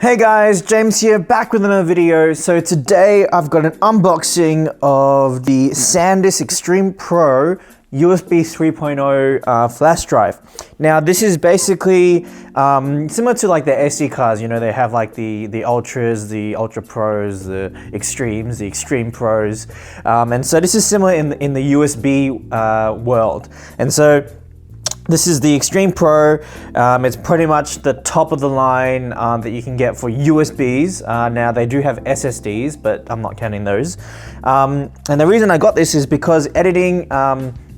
Hey guys, James here, back with another video. So today I've got an unboxing of the SanDisk Extreme Pro USB 3.0 flash drive. Now this is basically similar to like the SD cards, you know, they have like the Ultras, the Ultra Pros, the Extremes, the Extreme Pros. And so this is similar in the USB world. And so this is the Extreme Pro. It's pretty much the top of the line that you can get for USBs. Now they do have SSDs, but I'm not counting those. And the reason I got this is because editing,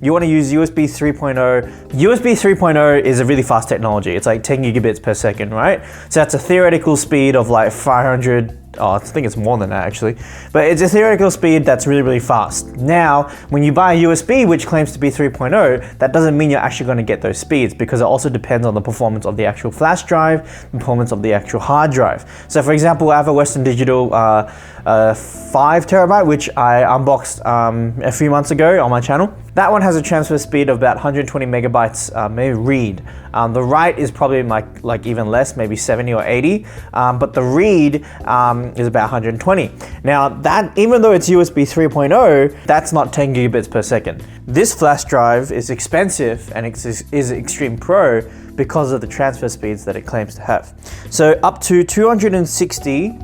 you want to use USB 3.0. USB 3.0 is a really fast technology. It's like 10 gigabits per second, right? So that's a theoretical speed of like 500. I think it's more than that actually, but it's a theoretical speed that's really, really fast. Now, when you buy a USB which claims to be 3.0, that doesn't mean you're actually going to get those speeds because it also depends on the performance of the actual flash drive, the performance of the actual hard drive. So for example, I have a Western Digital 5 terabyte, which I unboxed a few months ago on my channel. That one has a transfer speed of about 120 megabytes, maybe read. The write is probably like even less, maybe 70 or 80, but the read is about 120. Now that, even though it's USB 3.0, that's not 10 gigabits per second. This flash drive is expensive and is Extreme Pro because of the transfer speeds that it claims to have. So up to 260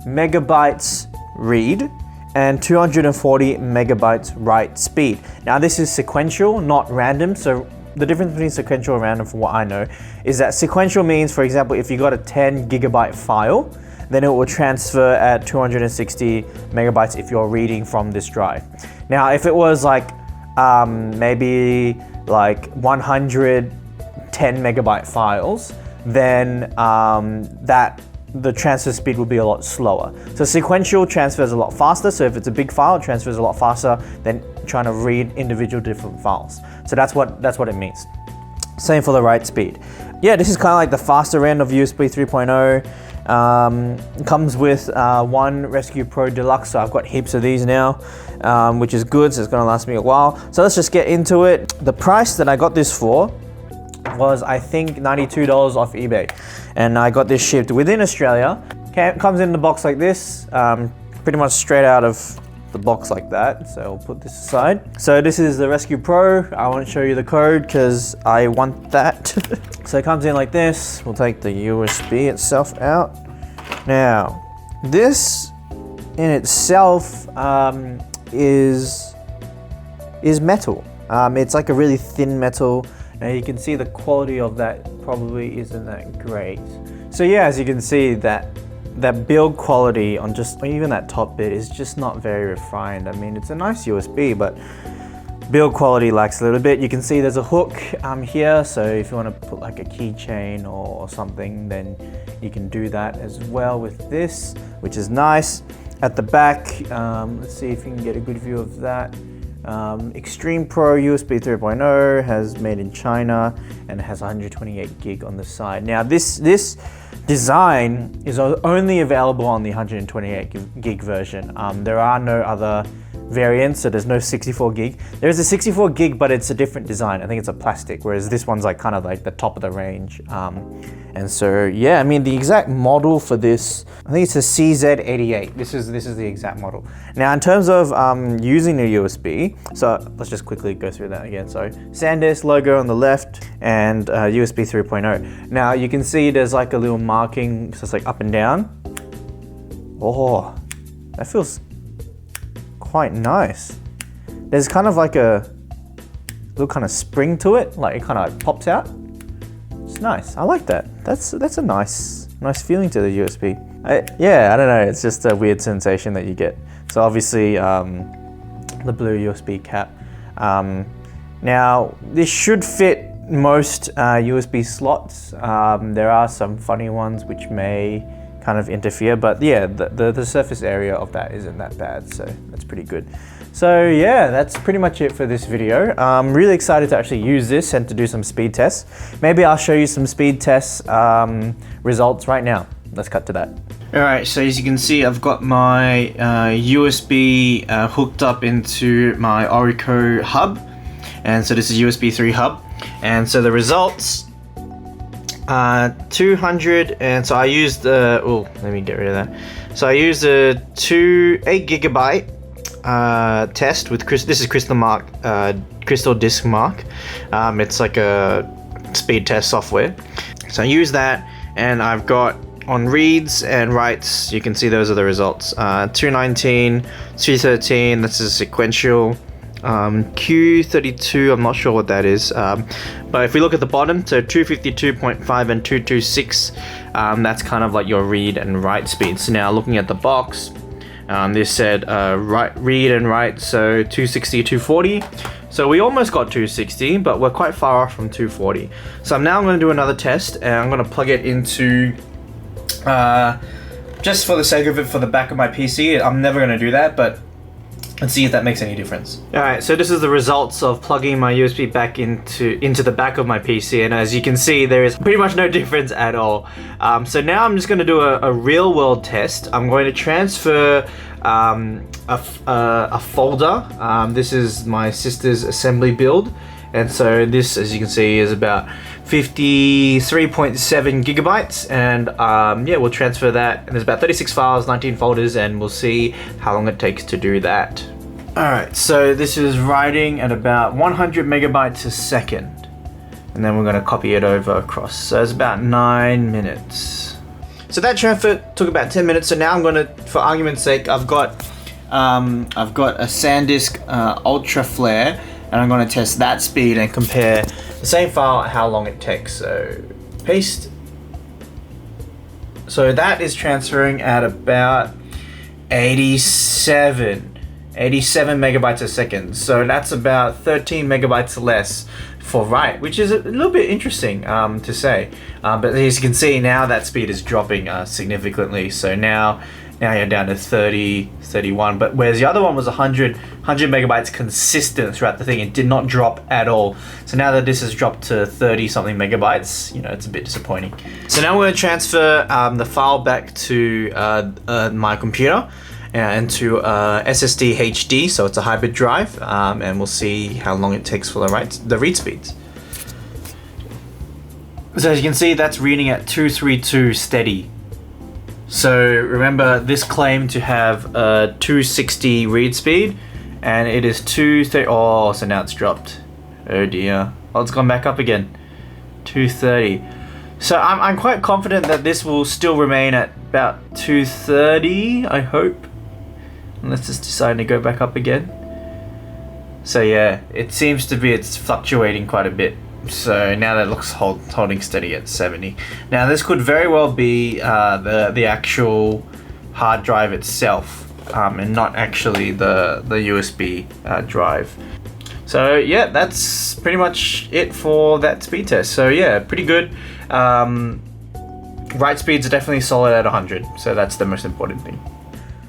megabytes read and 240 megabytes write speed. Now this is sequential, not random. So the difference between sequential and random, from what I know, is that sequential means, for example, if you got a 10 gigabyte file, then it will transfer at 260 megabytes if you're reading from this drive. Now, if it was like maybe like 110 megabyte files, then the transfer speed will be a lot slower. So sequential transfers a lot faster. So if it's a big file, it transfers a lot faster than trying to read individual different files. So that's what it means. Same for the write speed. Yeah, this is kind of like the faster end of USB 3.0. It comes with one Rescue Pro Deluxe, so I've got heaps of these now, which is good, so it's gonna last me a while. So let's just get into it. The price that I got this for was, I think, $92 off eBay. And I got this shipped within Australia. Comes in the box like this, pretty much straight out of the box like that. So I'll put this aside. So this is the Rescue Pro. I want to show you the code because I want that. So it comes in like this. We'll take the USB itself out. Now, this in itself is metal. It's like a really thin metal. Now you can see the quality of that probably isn't that great. So yeah, as you can see, that build quality on just even that top bit is just not very refined. I mean, it's a nice USB, but build quality lacks a little bit. You can see there's a hook here, so if you want to put like a keychain or something, then you can do that as well with this, which is nice. At the back, let's see if you can get a good view of that. Extreme Pro USB 3.0 has made in China and it has 128 gig on the side. Now this design is only available on the 128 gig version. There are no other variants, so there's no 64 gig. There's a 64 gig, but it's a different design. I think it's a plastic, whereas this one's like kind of like the top of the range. And so yeah, I mean the exact model for this, I think it's a CZ88. This is the exact model. Now in terms of using the USB, so let's just quickly go through that again. So SanDisk logo on the left and USB 3.0. Now you can see there's like a little marking, so it's like up and down. Oh, that feels quite nice. There's kind of like a little kind of spring to it, like it kind of pops out. It's nice. I like that. That's a nice feeling to the USB. Yeah, I don't know. It's just a weird sensation that you get. So obviously the blue USB cap. Now this should fit most USB slots. There are some funny ones which may kind of interfere, but yeah, the surface area of that isn't that bad, so that's pretty good. So yeah, that's pretty much it for this video. I'm really excited to actually use this and to do some speed tests. Maybe I'll show you some speed test results right now. Let's cut to that. Alright, so as you can see, I've got my USB hooked up into my Orico hub, and so this is USB 3 hub, and so the results 200, and so I used the, let me get rid of that. So I used a 8 gigabyte test with this is Crystal Disk Mark. It's like a speed test software. So I use that, and I've got on reads and writes, you can see those are the results. 219, 313, this is sequential. Q32, I'm not sure what that is, but if we look at the bottom, so 252.5 and 226, that's kind of like your read and write speed. So now looking at the box, this said read and write, so 260, 240. So we almost got 260, but we're quite far off from 240. So I'm going to do another test, and I'm going to plug it into, just for the sake of it, for the back of my PC. I'm never going to do that, but let's see if that makes any difference. Alright, so this is the results of plugging my USB back into the back of my PC, and as you can see, there is pretty much no difference at all. So now I'm just going to do a real world test. I'm going to transfer a folder. This is my sister's assembly build, and so this, as you can see, is about 53.7 gigabytes, and yeah, we'll transfer that, and there's about 36 files, 19 folders, and we'll see how long it takes to do that. Alright, so this is writing at about 100 megabytes a second, and then we're going to copy it over across, so it's about 9 minutes. So that transfer took about 10 minutes, so now I'm going to, for argument's sake, I've got a SanDisk Ultra Flare, and I'm going to test that speed and compare the same file, how long it takes. So paste. So that is transferring at about 87 megabytes a second. So that's about 13 megabytes less for write, which is a little bit interesting to say. But as you can see, now that speed is dropping significantly. So now you're down to 30, 31, but whereas the other one was 100 megabytes consistent throughout the thing, it did not drop at all. So now that this has dropped to 30 something megabytes, it's a bit disappointing. So now we're going to transfer the file back to my computer and to SSD HD, so it's a hybrid drive, and we'll see how long it takes for the read speeds. So as you can see, that's reading at 232 steady. So remember, this claimed to have a 260 read speed, and it is 230. Oh, so now it's dropped. Oh dear. Oh, it's gone back up again. 230. So I'm quite confident that this will still remain at about 230, I hope. Unless it's deciding to go back up again. So yeah, it seems to be it's fluctuating quite a bit. So now that looks holding steady at 70. Now this could very well be the actual hard drive itself, and not actually the USB drive. So yeah, that's pretty much it for that speed test. So yeah, pretty good. Write speeds are definitely solid at 100, so that's the most important thing.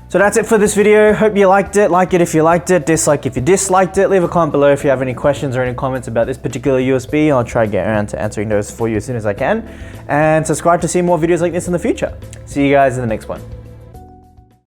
So that's it for this video. Hope you liked it. Like it if you liked it, dislike if you disliked it. Leave a comment below if you have any questions or any comments about this particular USB. I'll try to get around to answering those for you as soon as I can. And subscribe to see more videos like this in the future. See you guys in the next one.